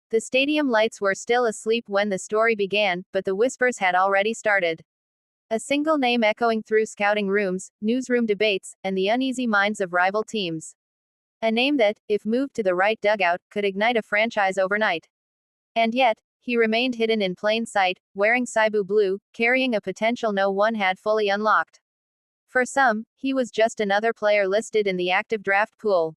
The stadium lights were still asleep when the story began, but the whispers had already started. A single name echoing through scouting rooms, newsroom debates, and the uneasy minds of rival teams. A name that, if moved to the right dugout, could ignite a franchise overnight. And yet, he remained hidden in plain sight, wearing Saibu blue, carrying a potential no one had fully unlocked. For some, he was just another player listed in the active draft pool.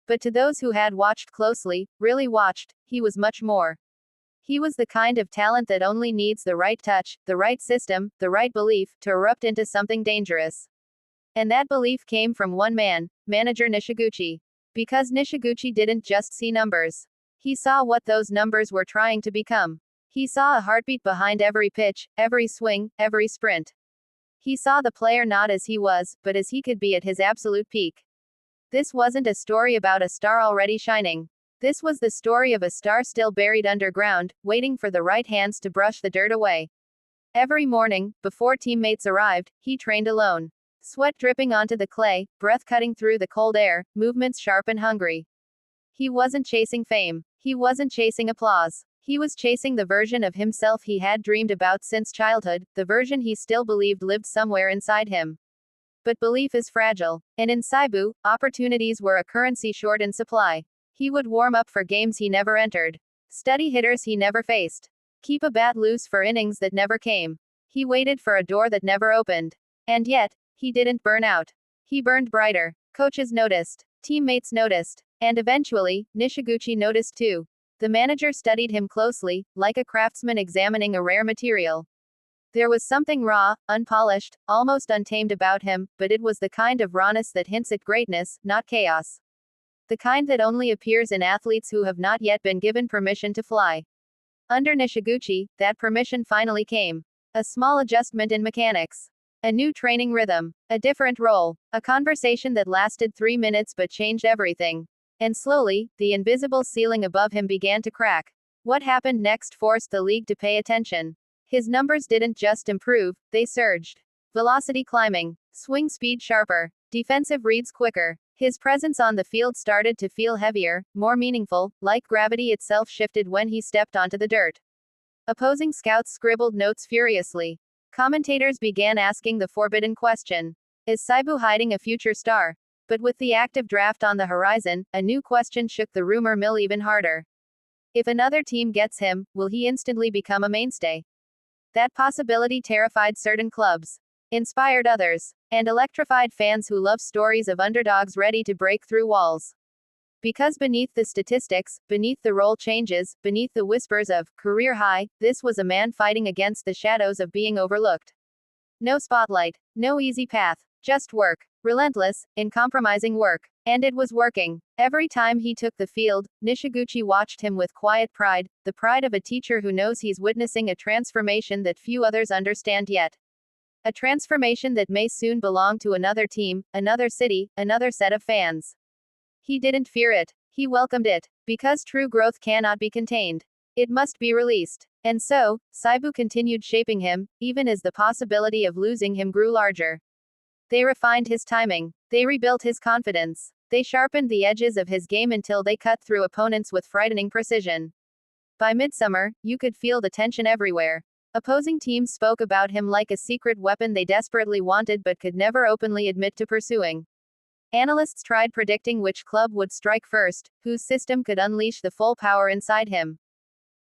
But to those who had watched closely, really watched, he was much more. He was the kind of talent that only needs the right touch, the right system, the right belief, to erupt into something dangerous. And that belief came from one man, manager Nishiguchi. Because Nishiguchi didn't just see numbers. He saw what those numbers were trying to become. He saw a heartbeat behind every pitch, every swing, every sprint. He saw the player not as he was, but as he could be at his absolute peak. This wasn't a story about a star already shining. This was the story of a star still buried underground, waiting for the right hands to brush the dirt away. Every morning, before teammates arrived, he trained alone. Sweat dripping onto the clay, breath cutting through the cold air, movements sharp and hungry. He wasn't chasing fame. He wasn't chasing applause. He was chasing the version of himself he had dreamed about since childhood, the version he still believed lived somewhere inside him. But belief is fragile. And in Saibu, opportunities were a currency short in supply. He would warm up for games he never entered. Study hitters he never faced. Keep a bat loose for innings that never came. He waited for a door that never opened. And yet, he didn't burn out. He burned brighter. Coaches noticed. Teammates noticed. And eventually, Nishiguchi noticed too. The manager studied him closely, like a craftsman examining a rare material. There was something raw, unpolished, almost untamed about him, but it was the kind of rawness that hints at greatness, not chaos. The kind that only appears in athletes who have not yet been given permission to fly. Under Nishiguchi, that permission finally came. A small adjustment in mechanics. A new training rhythm. A different role. A conversation that lasted 3 minutes but changed everything. And slowly, the invisible ceiling above him began to crack. What happened next forced the league to pay attention. His numbers didn't just improve, they surged. Velocity climbing. Swing speed sharper. Defensive reads quicker. His presence on the field started to feel heavier, more meaningful, like gravity itself shifted when he stepped onto the dirt. Opposing scouts scribbled notes furiously. Commentators began asking the forbidden question. Is Saibu hiding a future star? But with the active draft on the horizon, a new question shook the rumor mill even harder. If another team gets him, will he instantly become a mainstay? That possibility terrified certain clubs, inspired others, and electrified fans who love stories of underdogs ready to break through walls. Because beneath the statistics, beneath the role changes, beneath the whispers of career high, this was a man fighting against the shadows of being overlooked. No spotlight, no easy path, just work. Relentless, uncompromising work. And it was working. Every time he took the field, Nishiguchi watched him with quiet pride, the pride of a teacher who knows he's witnessing a transformation that few others understand yet. A transformation that may soon belong to another team, another city, another set of fans. He didn't fear it. He welcomed it. Because true growth cannot be contained. It must be released. And so, Saibu continued shaping him, even as the possibility of losing him grew larger. They refined his timing. They rebuilt his confidence. They sharpened the edges of his game until they cut through opponents with frightening precision. By midsummer, you could feel the tension everywhere. Opposing teams spoke about him like a secret weapon they desperately wanted but could never openly admit to pursuing. Analysts tried predicting which club would strike first, whose system could unleash the full power inside him.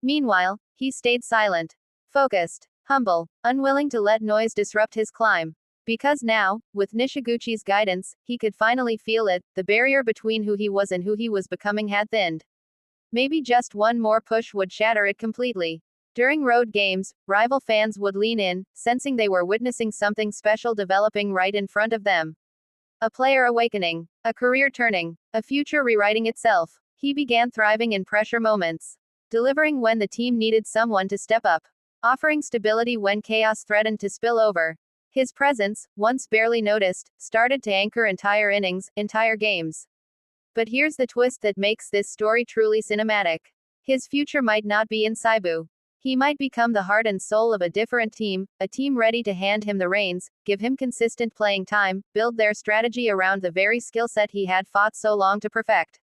Meanwhile, he stayed silent, focused, humble, unwilling to let noise disrupt his climb. Because now, with Nishiguchi's guidance, he could finally feel it, the barrier between who he was and who he was becoming had thinned. Maybe just one more push would shatter it completely. During road games, rival fans would lean in, sensing they were witnessing something special developing right in front of them. A player awakening, a career turning, a future rewriting itself. He began thriving in pressure moments, delivering when the team needed someone to step up, offering stability when chaos threatened to spill over. His presence, once barely noticed, started to anchor entire innings, entire games. But here's the twist that makes this story truly cinematic. His future might not be in Saibu. He might become the heart and soul of a different team, a team ready to hand him the reins, give him consistent playing time, build their strategy around the very skill set he had fought so long to perfect.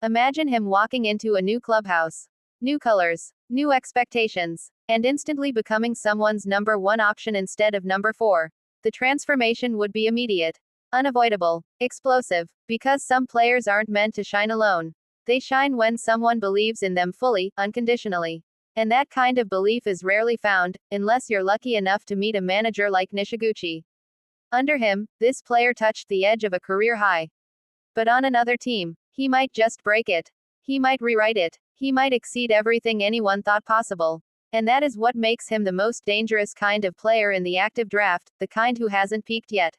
Imagine him walking into a new clubhouse. New colors, new expectations, and instantly becoming someone's number one option instead of number four. The transformation would be immediate, unavoidable, explosive, because some players aren't meant to shine alone. They shine when someone believes in them fully, unconditionally. And that kind of belief is rarely found, unless you're lucky enough to meet a manager like Nishiguchi. Under him, this player touched the edge of a career high. But on another team, he might just break it. He might rewrite it. He might exceed everything anyone thought possible. And that is what makes him the most dangerous kind of player in the active draft, the kind who hasn't peaked yet.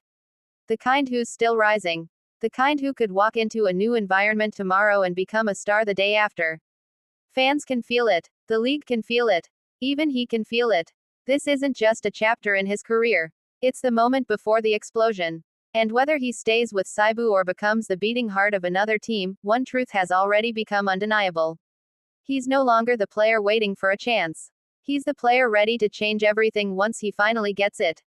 The kind who's still rising. The kind who could walk into a new environment tomorrow and become a star the day after. Fans can feel it. The league can feel it. Even he can feel it. This isn't just a chapter in his career. It's the moment before the explosion. And whether he stays with Seibu or becomes the beating heart of another team, one truth has already become undeniable. He's no longer the player waiting for a chance. He's the player ready to change everything once he finally gets it.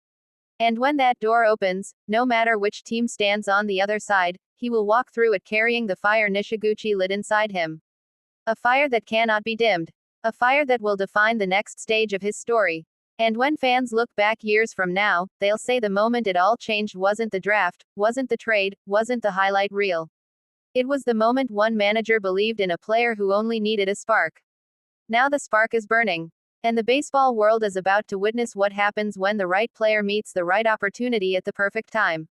And when that door opens, no matter which team stands on the other side, he will walk through it carrying the fire Nishiguchi lit inside him. A fire that cannot be dimmed. A fire that will define the next stage of his story. And when fans look back years from now, they'll say the moment it all changed wasn't the draft, wasn't the trade, wasn't the highlight reel. It was the moment one manager believed in a player who only needed a spark. Now the spark is burning. And the baseball world is about to witness what happens when the right player meets the right opportunity at the perfect time.